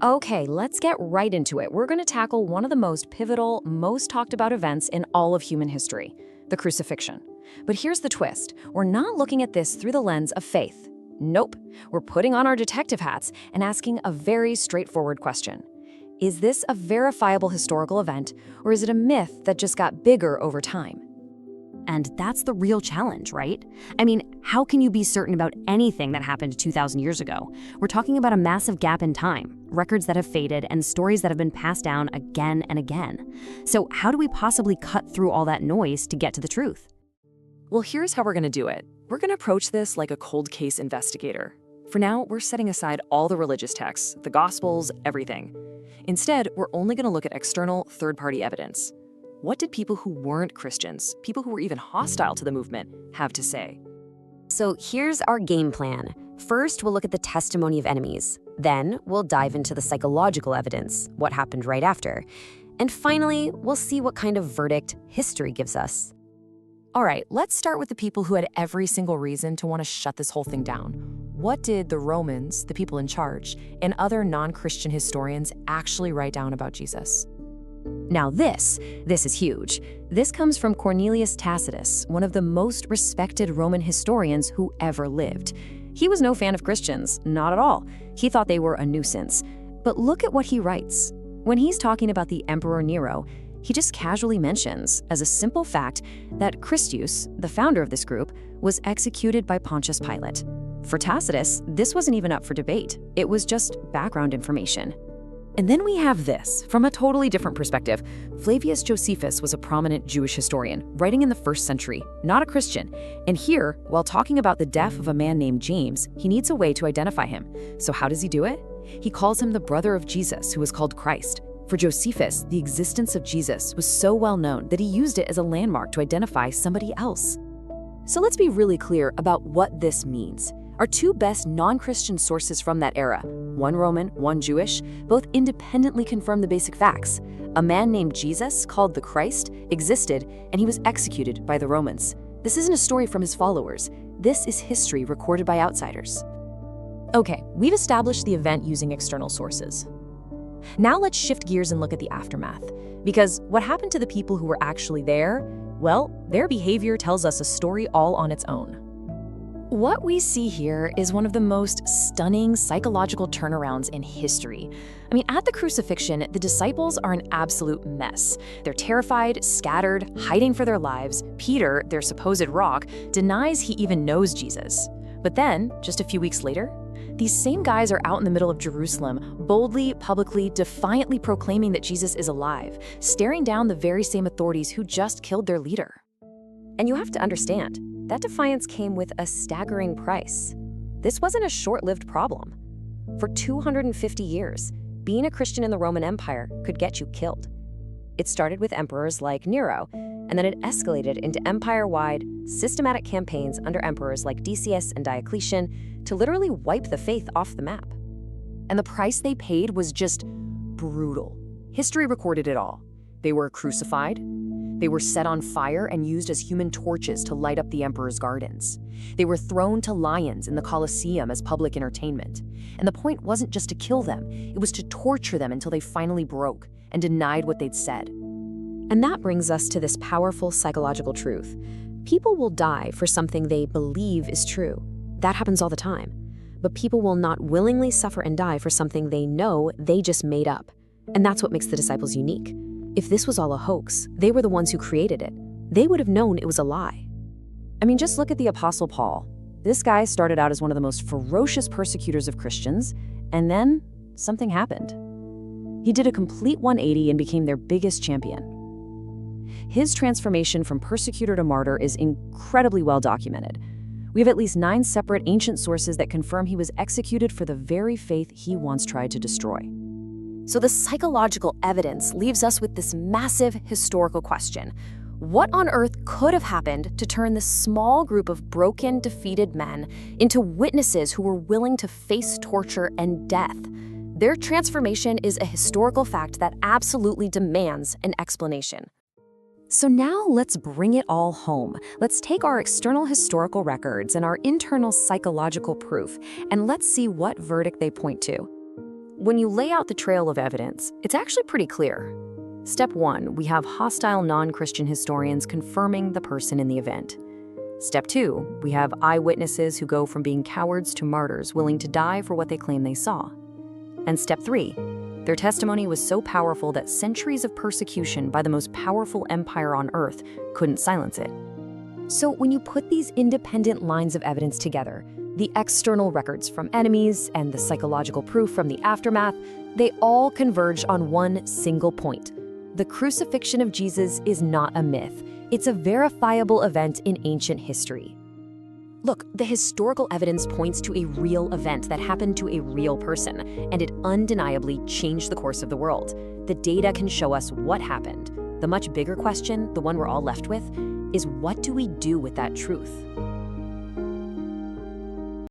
Okay, let's get right into it. We're going to tackle one of the most pivotal, most talked about events in all of human history, the Crucifixion. But here's the twist. We're not looking at this through the lens of faith. Nope. We're putting on our detective hats and asking a very straightforward question. Is this a verifiable historical event, or is it a myth that just got bigger over time? And that's the real challenge, right? I mean, how can you be certain about anything that happened 2,000 years ago? We're talking about a massive gap in time, records that have faded, and stories that have been passed down again and again. So how do we possibly cut through all that noise to get to the truth? Well, here's how we're going to do it. We're going to approach this like a cold case investigator. For now, we're setting aside all the religious texts, the Gospels, everything. Instead, we're only going to look at external, third-party evidence. What did people who weren't Christians, people who were even hostile to the movement, have to say? So here's our game plan. First, we'll look at the testimony of enemies. Then, we'll dive into the psychological evidence, what happened right after. And finally, we'll see what kind of verdict history gives us. All right, let's start with the people who had every single reason to want to shut this whole thing down. What did the Romans, the people in charge, and other non-Christian historians actually write down about Jesus? Now this is huge. This comes from Cornelius Tacitus, one of the most respected Roman historians who ever lived. He was no fan of Christians, not at all. He thought they were a nuisance. But look at what he writes. When he's talking about the Emperor Nero, he just casually mentions, as a simple fact, that Christus, the founder of this group, was executed by Pontius Pilate. For Tacitus, this wasn't even up for debate. It was just background information. And then we have this, from a totally different perspective. Flavius Josephus was a prominent Jewish historian, writing in the 1st century, not a Christian. And here, while talking about the death of a man named James, he needs a way to identify him. So how does he do it? He calls him the brother of Jesus, who was called Christ. For Josephus, the existence of Jesus was so well known that he used it as a landmark to identify somebody else. So let's be really clear about what this means. Our two best non-Christian sources from that era, one Roman, one Jewish, both independently confirm the basic facts. A man named Jesus, called the Christ, existed, and he was executed by the Romans. This isn't a story from his followers. This is history recorded by outsiders. Okay, we've established the event using external sources. Now let's shift gears and look at the aftermath. Because what happened to the people who were actually there? Well, their behavior tells us a story all on its own. What we see here is one of the most stunning psychological turnarounds in history. I mean, at the crucifixion, the disciples are an absolute mess. They're terrified, scattered, hiding for their lives. Peter, their supposed rock, denies he even knows Jesus. But then, just a few weeks later, these same guys are out in the middle of Jerusalem, boldly, publicly, defiantly proclaiming that Jesus is alive, staring down the very same authorities who just killed their leader. And you have to understand, that defiance came with a staggering price. This wasn't a short-lived problem. For 250 years, being a Christian in the Roman Empire could get you killed. It started with emperors like Nero, and then it escalated into empire-wide, systematic campaigns under emperors like Decius and Diocletian to literally wipe the faith off the map. And the price they paid was just brutal. History recorded it all. They were crucified. They were set on fire and used as human torches to light up the emperor's gardens. They were thrown to lions in the Colosseum as public entertainment. And the point wasn't just to kill them, it was to torture them until they finally broke and denied what they'd said. And that brings us to this powerful psychological truth. People will die for something they believe is true. That happens all the time. But people will not willingly suffer and die for something they know they just made up. And that's what makes the disciples unique. If this was all a hoax, they were the ones who created it. They would have known it was a lie. I mean, just look at the Apostle Paul. This guy started out as one of the most ferocious persecutors of Christians, and then something happened. He did a complete 180 and became their biggest champion. His transformation from persecutor to martyr is incredibly well documented. We have at least 9 separate ancient sources that confirm he was executed for the very faith he once tried to destroy. So the psychological evidence leaves us with this massive historical question. What on earth could have happened to turn this small group of broken, defeated men into witnesses who were willing to face torture and death? Their transformation is a historical fact that absolutely demands an explanation. So now let's bring it all home. Let's take our external historical records and our internal psychological proof, and let's see what verdict they point to. when you lay out the trail of evidence, it's actually pretty clear. Step 1, we have hostile non-Christian historians confirming the person in the event. Step 2, we have eyewitnesses who go from being cowards to martyrs willing to die for what they claim they saw. And step 3, their testimony was so powerful that centuries of persecution by the most powerful empire on earth couldn't silence it. So when you put these independent lines of evidence together, the external records from enemies and the psychological proof from the aftermath, they all converge on one single point. The crucifixion of Jesus is not a myth. It's a verifiable event in ancient history. Look, the historical evidence points to a real event that happened to a real person, and it undeniably changed the course of the world. The data can show us what happened. The much bigger question, the one we're all left with, is what do we do with that truth?